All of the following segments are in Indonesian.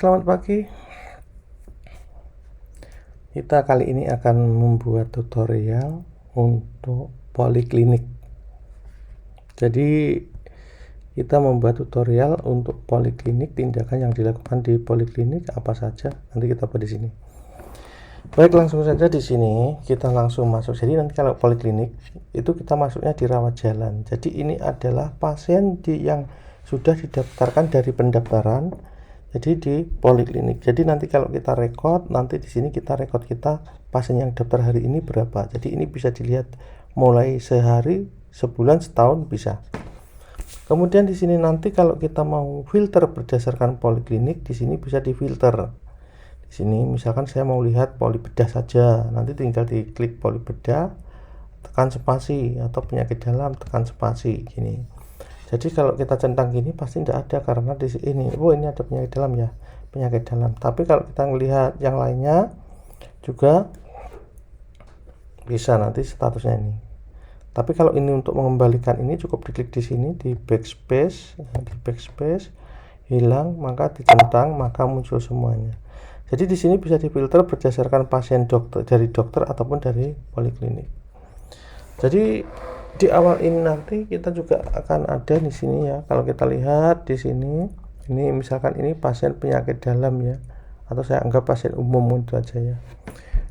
Selamat pagi. Kita kali ini akan membuat tutorial untuk poliklinik. Jadi kita membuat tutorial untuk poliklinik, tindakan yang dilakukan di poliklinik apa saja. Nanti kita buat di sini. Baik, langsung saja di sini kita langsung masuk. Jadi nanti kalau poliklinik itu kita masuknya di rawat jalan. Jadi ini adalah pasien yang sudah didaftarkan dari pendaftaran. Jadi di poliklinik. Jadi nanti kalau kita rekod, nanti di sini kita rekod kita pasien yang daftar hari ini berapa. Jadi ini bisa dilihat mulai sehari, sebulan, setahun bisa. Kemudian di sini nanti kalau kita mau filter berdasarkan poliklinik, di sini bisa difilter. Di sini misalkan saya mau lihat poli bedah saja, nanti tinggal diklik poli bedah, tekan spasi, atau penyakit dalam tekan spasi gini. Jadi kalau kita centang gini pasti tidak ada karena di sini, ini ada penyakit dalam ya, penyakit dalam. Tapi kalau kita melihat yang lainnya juga bisa nanti statusnya ini. Tapi kalau ini untuk mengembalikan ini cukup diklik di sini di backspace, hilang, maka dicentang, maka muncul semuanya. Jadi di sini bisa difilter berdasarkan pasien dari dokter ataupun dari poliklinik. Jadi di awal ini nanti kita juga akan ada di sini ya. Kalau kita lihat di sini, ini misalkan ini pasien penyakit dalam ya, atau saya anggap pasien umum itu aja ya.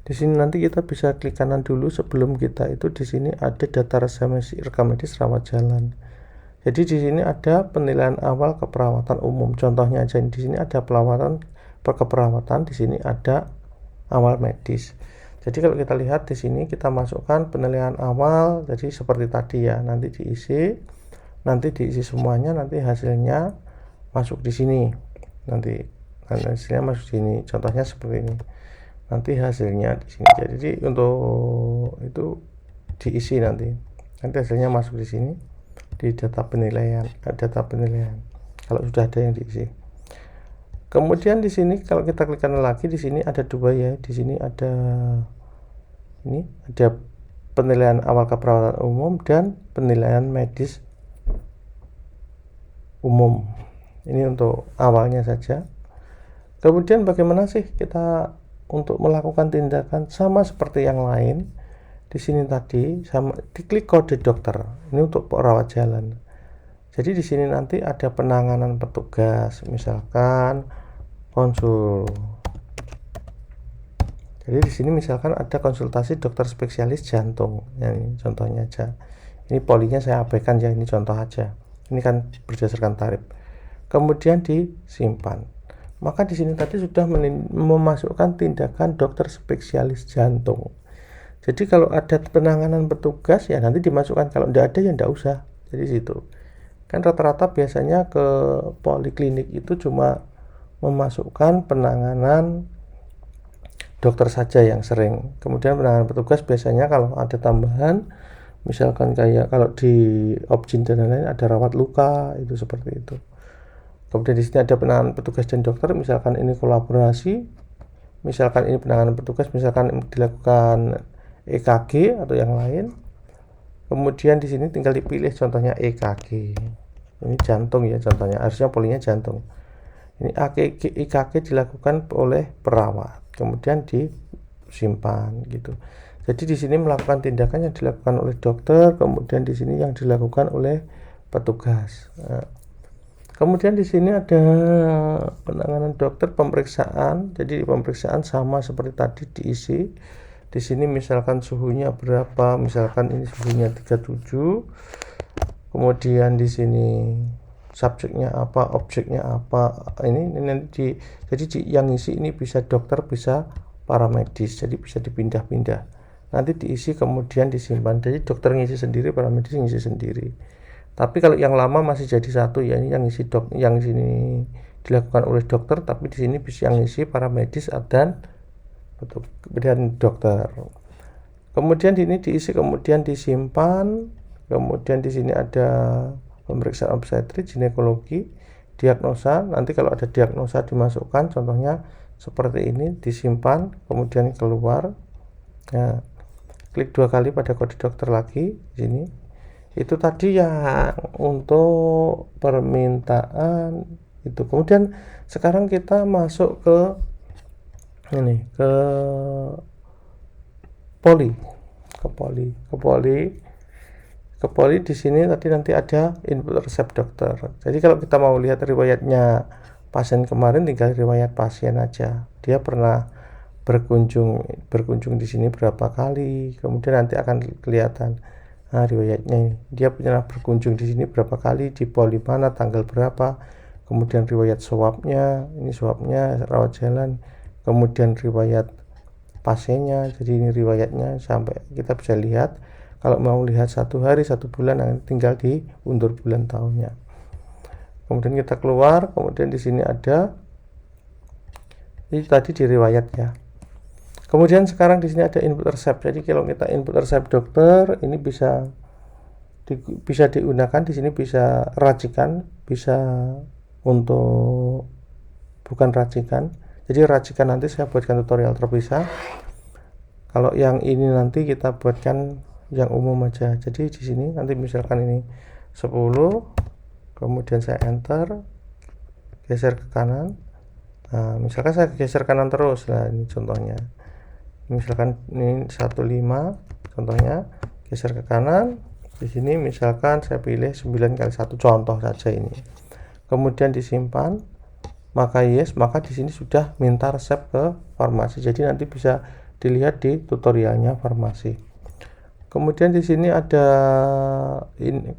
Di sini nanti kita bisa klik kanan dulu sebelum kita itu di sini ada data rekam medis rawat jalan. Jadi di sini ada penilaian awal keperawatan umum. Contohnya aja di sini ada keperawatan, di sini ada awal medis. Jadi kalau kita lihat di sini kita masukkan penilaian awal, jadi seperti tadi ya, nanti diisi semuanya, nanti hasilnya masuk di sini. Nanti hasilnya masuk di sini. Contohnya seperti ini. Nanti hasilnya di sini. Jadi untuk itu diisi nanti hasilnya masuk di sini di data penilaian. Kalau sudah ada yang diisi. Kemudian di sini kalau kita klik kanan lagi, di sini ada dua ya. Di sini ada penilaian awal keperawatan umum dan penilaian medis umum. Ini untuk awalnya saja. Kemudian bagaimana sih kita untuk melakukan tindakan sama seperti yang lain? Di sini tadi sama diklik kode dokter. Ini untuk rawat jalan. Jadi di sini nanti ada penanganan petugas, misalkan konsul. Jadi di sini misalkan ada konsultasi dokter spesialis jantung. Ya, ini contohnya aja. Ini polinya saya abaikan ya, ini contoh aja. Ini kan berdasarkan tarif. Kemudian disimpan. Maka di sini tadi sudah memasukkan tindakan dokter spesialis jantung. Jadi kalau ada penanganan petugas ya nanti dimasukkan, kalau tidak ada ya tidak usah. Jadi situ. Kan rata-rata biasanya ke poliklinik itu cuma memasukkan penanganan dokter saja yang sering. Kemudian penanganan petugas biasanya kalau ada tambahan, misalkan kayak kalau di Opjin dan lain-lain ada rawat luka, itu seperti itu. Kemudian di sini ada penanganan petugas dan dokter, misalkan ini kolaborasi, misalkan ini penanganan petugas, misalkan dilakukan EKG atau yang lain. Kemudian di sini tinggal dipilih contohnya EKG. Ini jantung ya contohnya, harusnya polinya jantung. Ini EKG dilakukan oleh perawat, kemudian disimpan gitu. Jadi di sini melakukan tindakan yang dilakukan oleh dokter, kemudian di sini yang dilakukan oleh petugas. Nah, kemudian di sini ada penanganan dokter, pemeriksaan. Jadi pemeriksaan sama seperti tadi diisi. Di sini misalkan suhunya berapa, misalkan ini suhunya 37. Kemudian di sini subjeknya apa, objeknya apa. Ini nanti jadi yang isi ini bisa dokter, bisa paramedis. Jadi bisa dipindah-pindah. Nanti diisi kemudian disimpan. Jadi dokter ngisi sendiri, paramedis ngisi sendiri. Tapi kalau yang lama masih jadi satu ya, ini yang isi yang sini dilakukan oleh dokter, tapi di sini bisa yang isi paramedis dan dokter. Kemudian ini diisi, kemudian disimpan. Kemudian di sini ada pemeriksaan obstetrik, ginekologi, diagnosa. Nanti kalau ada diagnosa dimasukkan, contohnya seperti ini, disimpan, kemudian keluar. Nah, klik 2 kali pada kode dokter lagi di sini. Itu tadi yang untuk permintaan Itu. Kemudian sekarang kita masuk ke ini, ke poli. Ke poli di sini tadi nanti ada input resep dokter. Jadi kalau kita mau lihat riwayatnya pasien kemarin, tinggal riwayat pasien aja. Dia pernah berkunjung di sini berapa kali, kemudian nanti akan kelihatan riwayatnya ini. Dia pernah berkunjung di sini berapa kali, di poli mana, tanggal berapa, kemudian riwayat swabnya, ini swabnya, rawat jalan, kemudian riwayat pasiennya. Jadi ini riwayatnya sampai kita bisa lihat. Kalau mau lihat 1 hari, 1 bulan, tinggal diundur bulan tahunnya. Kemudian kita keluar, kemudian di sini ada ini tadi di riwayat ya. Kemudian sekarang di sini ada input resep. Jadi kalau kita input resep dokter, ini bisa digunakan di sini, bisa racikan, bisa untuk bukan racikan. Jadi racikan nanti saya buatkan tutorial terpisah. Kalau yang ini nanti kita buatkan yang umum aja. Jadi di sini nanti misalkan ini 10, kemudian saya enter, geser ke kanan. Nah, misalkan saya geser kanan terus. Nah, ini contohnya. Misalkan ini 15, contohnya geser ke kanan. Di sini misalkan saya pilih 9 kali 1, contoh saja ini. Kemudian disimpan, maka yes, maka di sini sudah minta resep ke farmasi. Jadi nanti bisa dilihat di tutorialnya farmasi. Kemudian di sini ada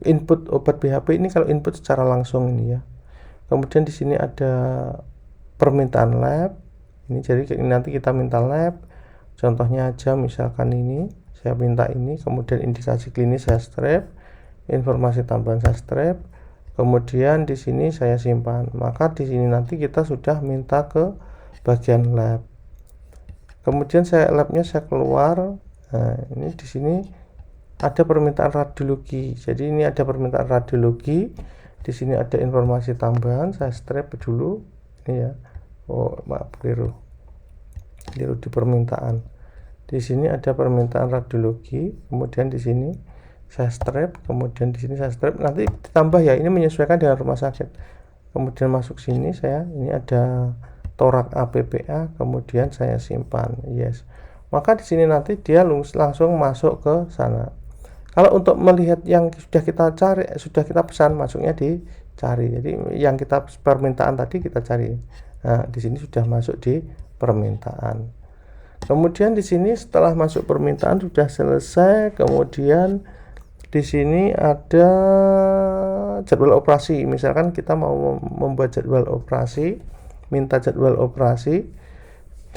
input obat BHP, ini kalau input secara langsung ini ya. Kemudian di sini ada permintaan lab. Ini jadi nanti kita minta lab. Contohnya aja misalkan ini, saya minta ini, kemudian indikasi klinis saya strap, informasi tambahan saya strap. Kemudian di sini saya simpan. Maka di sini nanti kita sudah minta ke bagian lab. Kemudian labnya saya keluar. Nah, ini di sini ada permintaan radiologi. Jadi ini ada permintaan radiologi. Di sini ada informasi tambahan. Saya strap dulu. Ini ya. Oh, maaf, keliru di permintaan. Di sini ada permintaan radiologi. Kemudian di sini saya strap. Kemudian di sini saya strap. Nanti ditambah ya. Ini menyesuaikan dengan rumah sakit. Kemudian masuk sini saya. Ini ada torak APPA. Kemudian saya simpan. Yes. Maka di sini nanti dia langsung masuk ke sana. Kalau untuk melihat yang sudah kita cari, sudah kita pesan, masuknya dicari. Jadi yang kita permintaan tadi kita cari. Nah, di sini sudah masuk di permintaan. Kemudian di sini setelah masuk permintaan sudah selesai. Kemudian di sini ada jadwal operasi. Misalkan kita mau membuat jadwal operasi, minta jadwal operasi,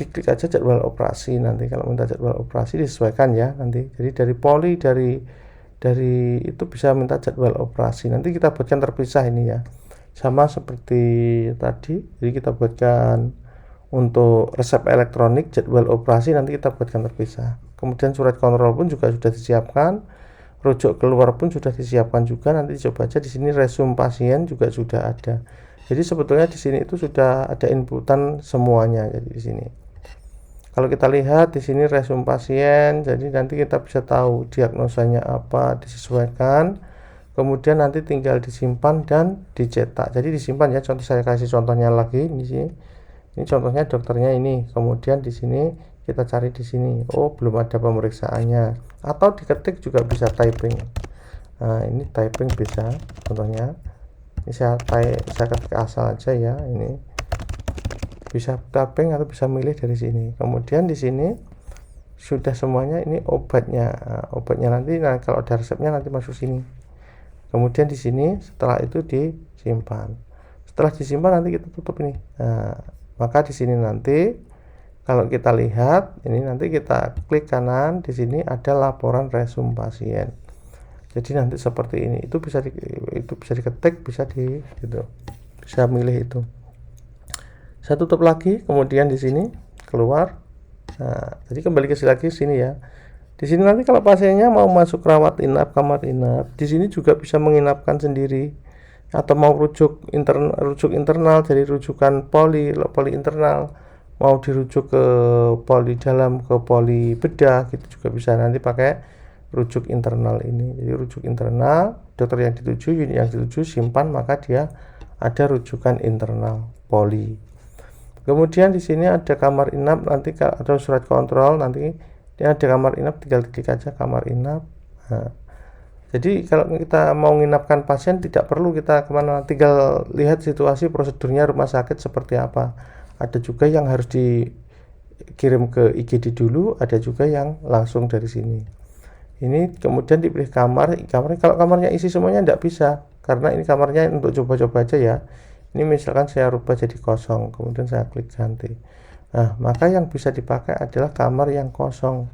diklik aja jadwal operasi. Nanti kalau minta jadwal operasi disesuaikan ya nanti. Jadi dari poli, dari itu bisa minta jadwal operasi. Nanti kita buatkan terpisah ini ya. Sama seperti tadi. Jadi kita buatkan untuk resep elektronik jadwal operasi, nanti kita buatkan terpisah. Kemudian surat kontrol pun juga sudah disiapkan. Rujuk keluar pun sudah disiapkan juga. Nanti coba aja di sini resume pasien juga sudah ada. Jadi sebetulnya di sini itu sudah ada inputan semuanya. Jadi di sini. Kalau kita lihat di sini resume pasien, jadi nanti kita bisa tahu diagnosanya apa, disesuaikan. Kemudian nanti tinggal disimpan dan dicetak. Jadi disimpan ya. Contoh saya kasih contohnya lagi di sini. Ini contohnya dokternya ini. Kemudian di sini kita cari di sini. Oh, belum ada pemeriksaannya. Atau diketik juga bisa typing. Nah, ini typing bisa. Contohnya ini saya ketik asal aja ya. Ini bisa typing atau bisa milih dari sini. Kemudian di sini sudah semuanya. Ini obatnya. Nah, obatnya nanti kalau ada resepnya nanti masuk sini. Kemudian di sini setelah itu disimpan. Setelah disimpan nanti kita tutup ini. Nah, maka di sini nanti kalau kita lihat ini nanti kita klik kanan, di sini ada laporan resume pasien. Jadi nanti seperti ini. Itu bisa diketik, bisa bisa milih itu. Saya tutup lagi, kemudian di sini keluar. Nah, jadi kembali ke sini ya. Di sini nanti kalau pasiennya mau masuk rawat inap, kamar inap, di sini juga bisa menginapkan sendiri. Atau mau rujuk internal, jadi rujukan poli internal, mau dirujuk ke poli dalam, ke poli bedah, gitu juga bisa. Nanti pakai rujuk internal ini. Jadi rujuk internal, dokter yang dituju, unit yang dituju, simpan, maka dia ada rujukan internal poli. Kemudian di sini ada kamar inap, nanti ada surat kontrol, nanti ini ada kamar inap, tinggal klik aja kamar inap. Nah, jadi kalau kita mau menginapkan pasien tidak perlu kita kemana, tinggal lihat situasi prosedurnya rumah sakit seperti apa. Ada juga yang harus dikirim ke IGD dulu, ada juga yang langsung dari sini. Ini kemudian dipilih kamarnya, kalau kamarnya isi semuanya tidak bisa, karena ini kamarnya untuk coba-coba aja ya. Ini misalkan saya rubah jadi kosong, kemudian saya klik ganti. Nah, maka yang bisa dipakai adalah kamar yang kosong.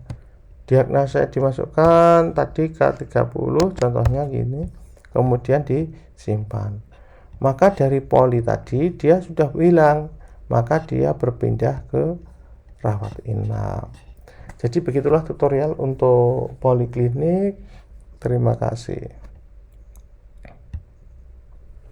Diagnosa dimasukkan tadi K30 contohnya gini, kemudian disimpan. Maka dari poli tadi dia sudah hilang, maka dia berpindah ke rawat inap. Jadi begitulah tutorial untuk poliklinik. Terima kasih.